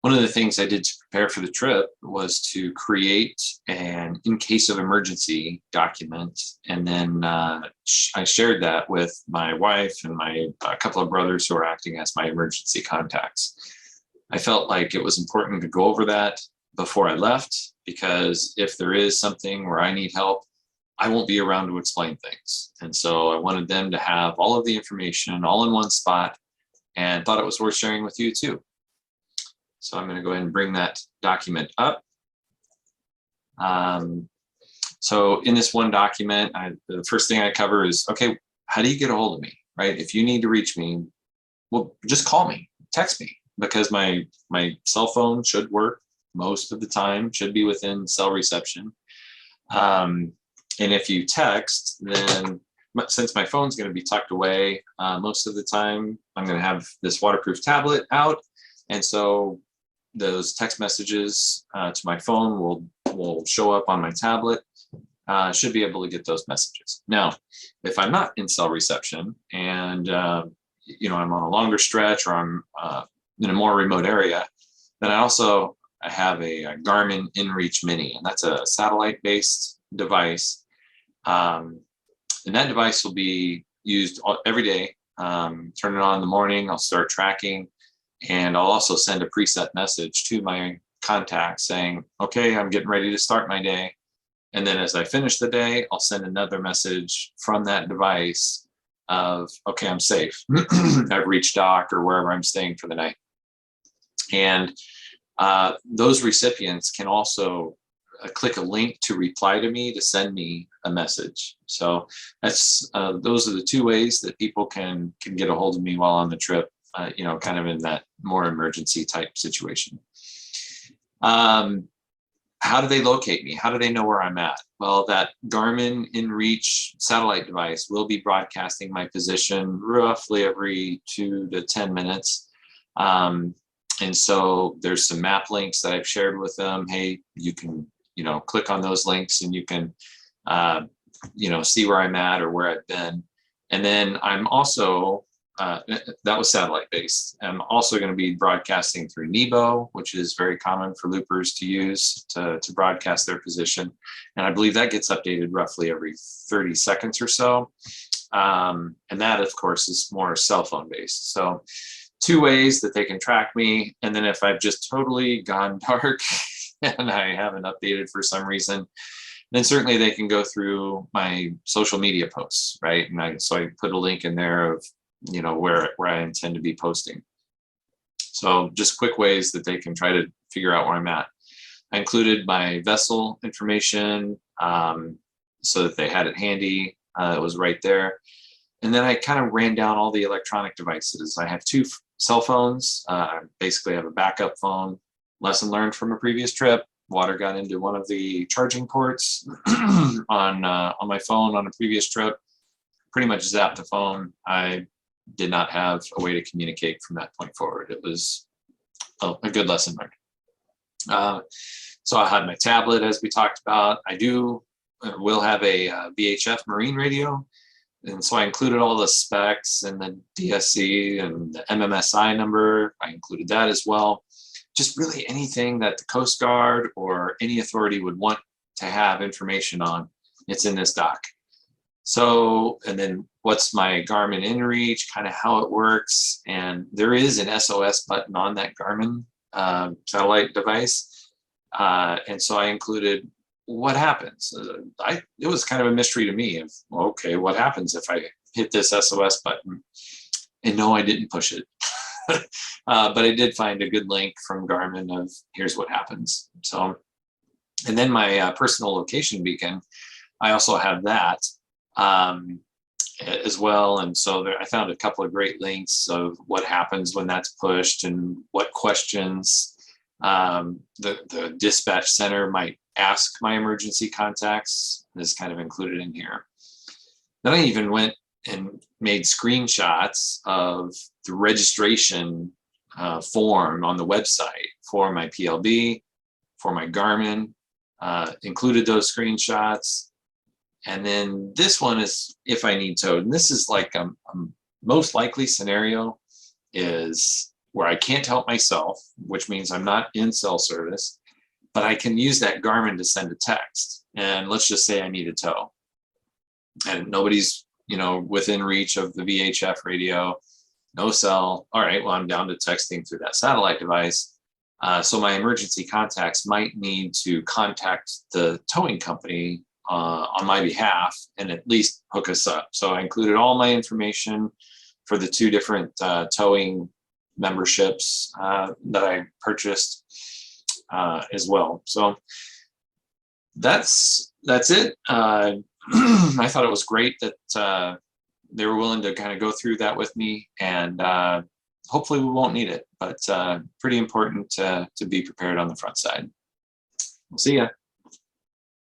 one of the things I did to prepare for the trip was to create an in case of emergency document. And then I shared that with my wife and my a couple of brothers who are acting as my emergency contacts. I felt like it was important to go over that before I left, because if there is something where I need help, I won't be around to explain things. And so I wanted them to have all of the information all in one spot, and thought it was worth sharing with you too. So I'm going to go ahead and bring that document up. So in this one document, the first thing I cover is, okay, how do you get a hold of me, right? If you need to reach me, well, just call me, text me, because my cell phone should work most of the time, should be within cell reception. And if you text, then since my phone's going to be tucked away most of the time, I'm going to have this waterproof tablet out. And so those text messages to my phone will show up on my tablet. Should be able to get those messages. Now, if I'm not in cell reception and I'm on a longer stretch, or I'm in a more remote area, then I have a Garmin InReach Mini, and that's a satellite-based device. And that device will be used every day. Turn it on in the morning, I'll start tracking. And I'll also send a preset message to my contact saying, okay, I'm getting ready to start my day. And then as I finish the day, I'll send another message from that device of, okay, I'm safe. I've reached dock or wherever I'm staying for the night. And those recipients can also click a link to reply to me to send me a message. So that's those are the two ways that people can get a hold of me while on the trip. Kind of in that more emergency type situation. How do they locate me? How do they know where I'm at? Well, that Garmin InReach satellite device will be broadcasting my position roughly every 2 to 10 minutes. And so there's some map links that I've shared with them. Hey, you can, click on those links and you can, see where I'm at or where I've been. And then I'm also, that was satellite based. I'm also going to be broadcasting through Nebo, which is very common for loopers to use to broadcast their position. And I believe that gets updated roughly every 30 seconds or so. And that, of course, is more cell phone based. So two ways that they can track me. And then if I've just totally gone dark and I haven't updated for some reason, then certainly they can go through my social media posts, right? And so I put a link in there of where I intend to be posting. So just quick ways that they can try to figure out where I'm at. I included my vessel information so that they had it handy. It was right there. And then I kind of ran down all the electronic devices. I have 2 cell phones. I basically have a backup phone. Lesson learned from a previous trip. Water got into one of the charging ports on my phone on a previous trip. Pretty much zapped the phone. I did not have a way to communicate from that point forward. It was a good lesson learned. So I had my tablet, as we talked about. I will have a VHF marine radio. And so I included all the specs and the DSC and the MMSI number. I included that as well. Just really anything that the Coast Guard or any authority would want to have information on, it's in this doc. So, and then what's my Garmin InReach, kind of how it works. And there is an SOS button on that Garmin satellite device. And so I included what happens. It was kind of a mystery to me of, okay, what happens if I hit this SOS button? And no, I didn't push it. But I did find a good link from Garmin of here's what happens. So, and then my personal location beacon, I also have that as well. And so I found a couple of great links of what happens when that's pushed and what questions the dispatch center might ask my emergency contacts is kind of included in here. Then I even went and made screenshots of the registration form on the website for my PLB, for my Garmin, included those screenshots. And then this one is if I need towed. And this is like a most likely scenario is where I can't help myself, which means I'm not in cell service, but I can use that Garmin to send a text. And let's just say I need a tow and nobody's, within reach of the VHF radio, no cell. All right, well, I'm down to texting through that satellite device. So my emergency contacts might need to contact the towing company on my behalf and at least hook us up. So I included all my information for the 2 different towing memberships that I purchased as well. So that's it. I thought it was great that they were willing to kind of go through that with me, and hopefully we won't need it, but pretty important to be prepared on the front side. We'll see ya.